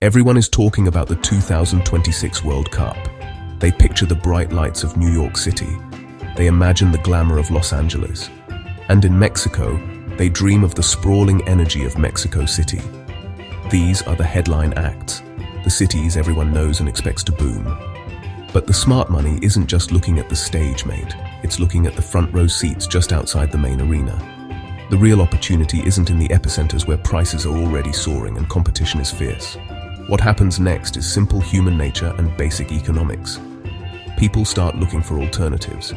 Everyone is talking about the 2026 World Cup. They picture the bright lights of New York City. They imagine the glamour of Los Angeles. And in Mexico, they dream of the sprawling energy of Mexico City. These are the headline acts, the cities everyone knows and expects to boom. But the smart money isn't just looking at the stage, mate. It's looking at the front row seats just outside the main arena. The real opportunity isn't in the epicenters where prices are already soaring and competition is fierce. What happens next is simple human nature and basic economics. People start looking for alternatives.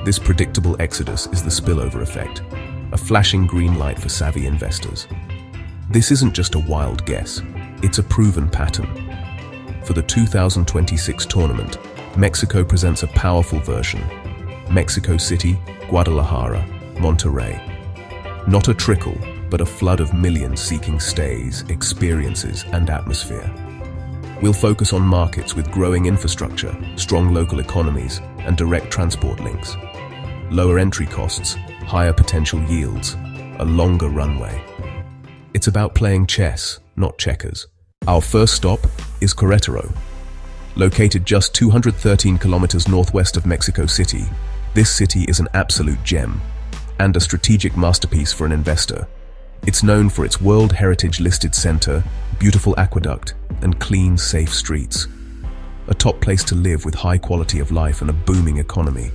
This predictable exodus is the spillover effect, a flashing green light for savvy investors. This isn't just a wild guess, it's a proven pattern. For the 2026 tournament, Mexico presents a powerful version. Mexico City, Guadalajara, Monterrey. Not a trickle, but a flood of millions seeking stays, experiences, and atmosphere. We'll focus on markets with growing infrastructure, strong local economies, and direct transport links. Lower entry costs, higher potential yields, a longer runway. It's about playing chess, not checkers. Our first stop is Querétaro. Located just 213 kilometers northwest of Mexico City, this city is an absolute gem and a strategic masterpiece for an investor. It's known for its World Heritage listed center, beautiful aqueduct, and clean, safe streets. A top place to live with high quality of life and a booming economy.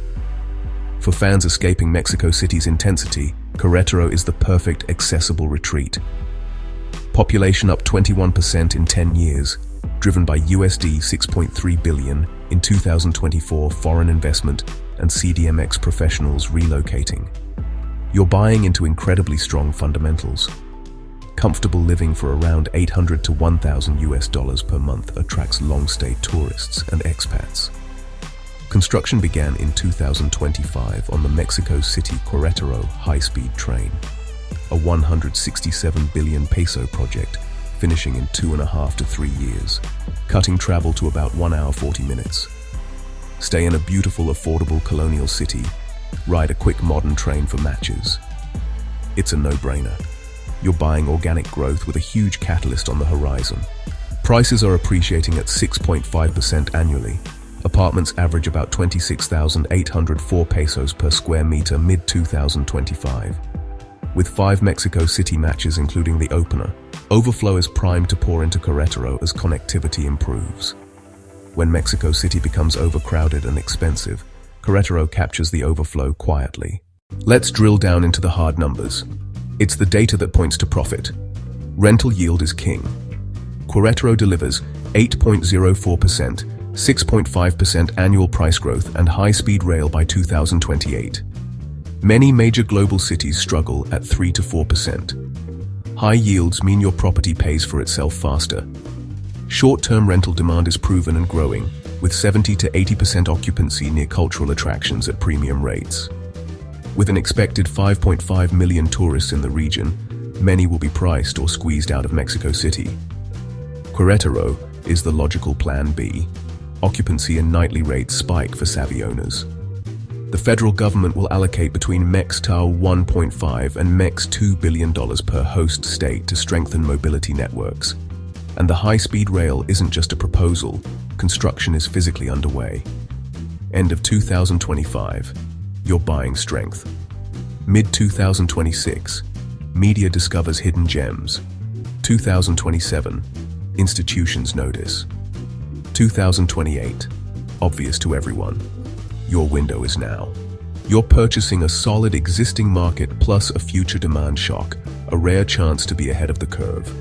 For fans escaping Mexico City's intensity, Querétaro is the perfect accessible retreat. Population up 21% in 10 years, driven by USD 6.3 billion in 2024 foreign investment and CDMX professionals relocating. You're buying into incredibly strong fundamentals. Comfortable living for around $800 to $1,000 per month attracts long-stay tourists and expats. Construction began in 2025 on the Mexico City Querétaro high-speed train, a 167 billion peso project finishing in 2.5 to 3 years, cutting travel to about 1 hour 40 minutes. Stay in a beautiful, affordable colonial city, ride a quick modern train for matches. It's a no-brainer. You're buying organic growth with a huge catalyst on the horizon. Prices are appreciating at 6.5% annually. Apartments average about 26,804 pesos per square meter mid-2025. With 5 Mexico City matches including the opener, overflow is primed to pour into Querétaro as connectivity improves. When Mexico City becomes overcrowded and expensive, Querétaro captures the overflow quietly. Let's drill down into the hard numbers. It's the data that points to profit. Rental yield is king. Querétaro delivers 8.04%, 6.5% annual price growth and high-speed rail by 2028. Many major global cities struggle at 3 to 4%. High yields mean your property pays for itself faster. Short-term rental demand is proven and growing, with 70 to 80% occupancy near cultural attractions at premium rates. With an expected 5.5 million tourists in the region, many will be priced or squeezed out of Mexico City. Querétaro is the logical plan B. Occupancy and nightly rates spike for savvy owners. The federal government will allocate between Mex-Tau $1.5 and Mex-2 billion per host state to strengthen mobility networks. And the high-speed rail isn't just a proposal, construction is physically underway. End of 2025, you're buying strength. Mid-2026, media discovers hidden gems. 2027, institutions notice. 2028, obvious to everyone. Your window is now. You're purchasing a solid existing market plus a future demand shock, a rare chance to be ahead of the curve.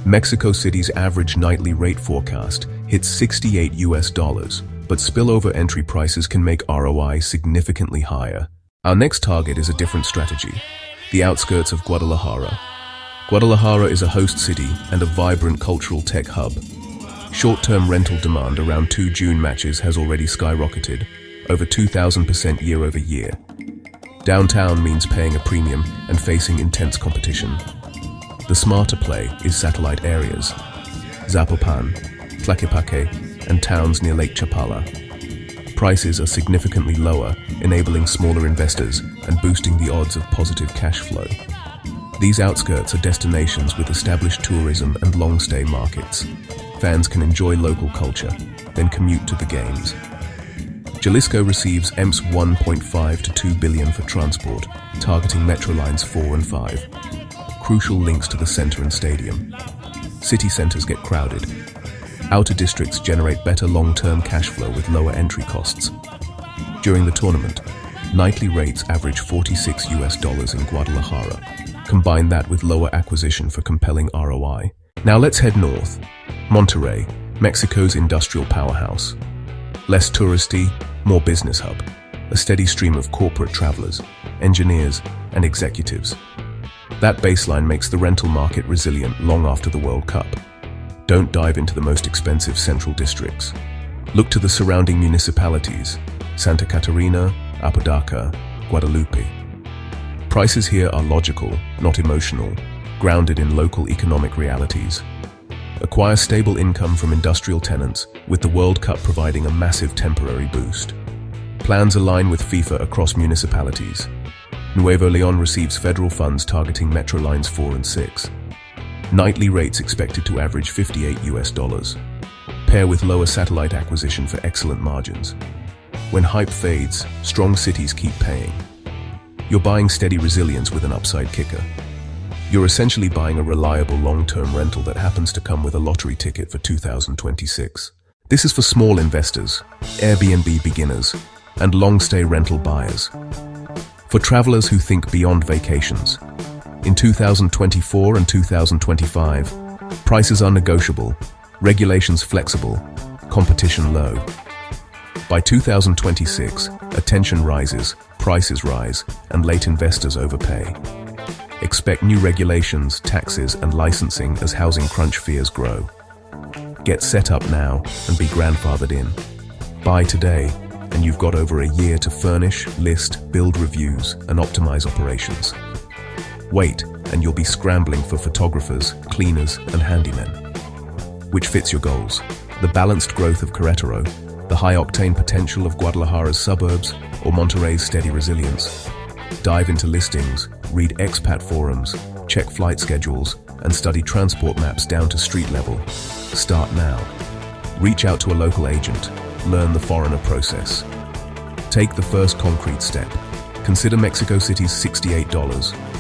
Mexico City's average nightly rate forecast hits $68, but spillover entry prices can make ROI significantly higher. Our next target is a different strategy, the outskirts of Guadalajara. Guadalajara is a host city and a vibrant cultural tech hub. Short-term rental demand around 2 June matches has already skyrocketed, over 2,000% year over year. Downtown means paying a premium and facing intense competition. The smarter play is satellite areas, Zapopan, Tlaquepaque, and towns near Lake Chapala. Prices are significantly lower, enabling smaller investors and boosting the odds of positive cash flow. These outskirts are destinations with established tourism and long-stay markets. Fans can enjoy local culture, then commute to the games. Jalisco receives EMP's 1.5 to 2 billion for transport, targeting metro lines 4 and 5. Crucial links to the center and stadium. City centers get crowded. Outer districts generate better long-term cash flow with lower entry costs. During the tournament, nightly rates average $46 in Guadalajara. Combine that with lower acquisition for compelling ROI. Now let's head north. Monterrey, Mexico's industrial powerhouse. Less touristy, more business hub. A steady stream of corporate travelers, engineers, and executives. That baseline makes the rental market resilient long after the World Cup. Don't dive into the most expensive central districts. Look to the surrounding municipalities, Santa Catarina, Apodaca, Guadalupe. Prices here are logical, not emotional, grounded in local economic realities. Acquire stable income from industrial tenants, with the World Cup providing a massive temporary boost. Plans align with FIFA across municipalities. Nuevo Leon receives federal funds targeting metro lines 4 and 6. Nightly rates expected to average $58. Pair with lower satellite acquisition for excellent margins. When hype fades, strong cities keep paying. You're buying steady resilience with an upside kicker. You're essentially buying a reliable long-term rental that happens to come with a lottery ticket for 2026. This is for small investors, Airbnb beginners, and long-stay rental buyers. For travelers who think beyond vacations. In 2024 and 2025, prices are negotiable, regulations flexible, competition low. By 2026, attention rises, prices rise, and late investors overpay. Expect new regulations, taxes, and licensing as housing crunch fears grow. Get set up now and be grandfathered in. Buy today, and you've got over a year to furnish, list, build reviews, and optimize operations. Wait, and you'll be scrambling for photographers, cleaners, and handymen. Which fits your goals? The balanced growth of Querétaro, the high-octane potential of Guadalajara's suburbs, or Monterrey's steady resilience? Dive into listings, read expat forums, check flight schedules, and study transport maps down to street level. Start now. Reach out to a local agent. Learn the foreigner process. Take the first concrete step. Consider Mexico City's $68,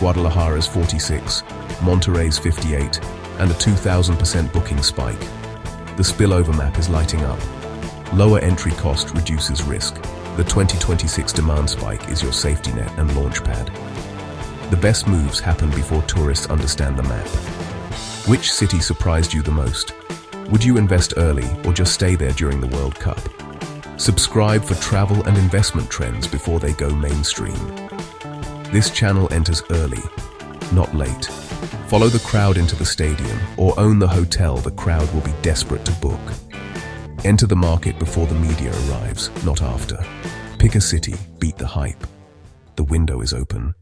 Guadalajara's $46, Monterrey's $58, and a 2,000% booking spike. The spillover map is lighting up. Lower entry cost reduces risk. The 2026 demand spike is your safety net and launchpad. The best moves happen before tourists understand the map. Which city surprised you the most? Would you invest early or just stay there during the World Cup? Subscribe for travel and investment trends before they go mainstream. This channel enters early, not late. Follow the crowd into the stadium or own the hotel the crowd will be desperate to book. Enter the market before the media arrives, not after. Pick a city, beat the hype. The window is open.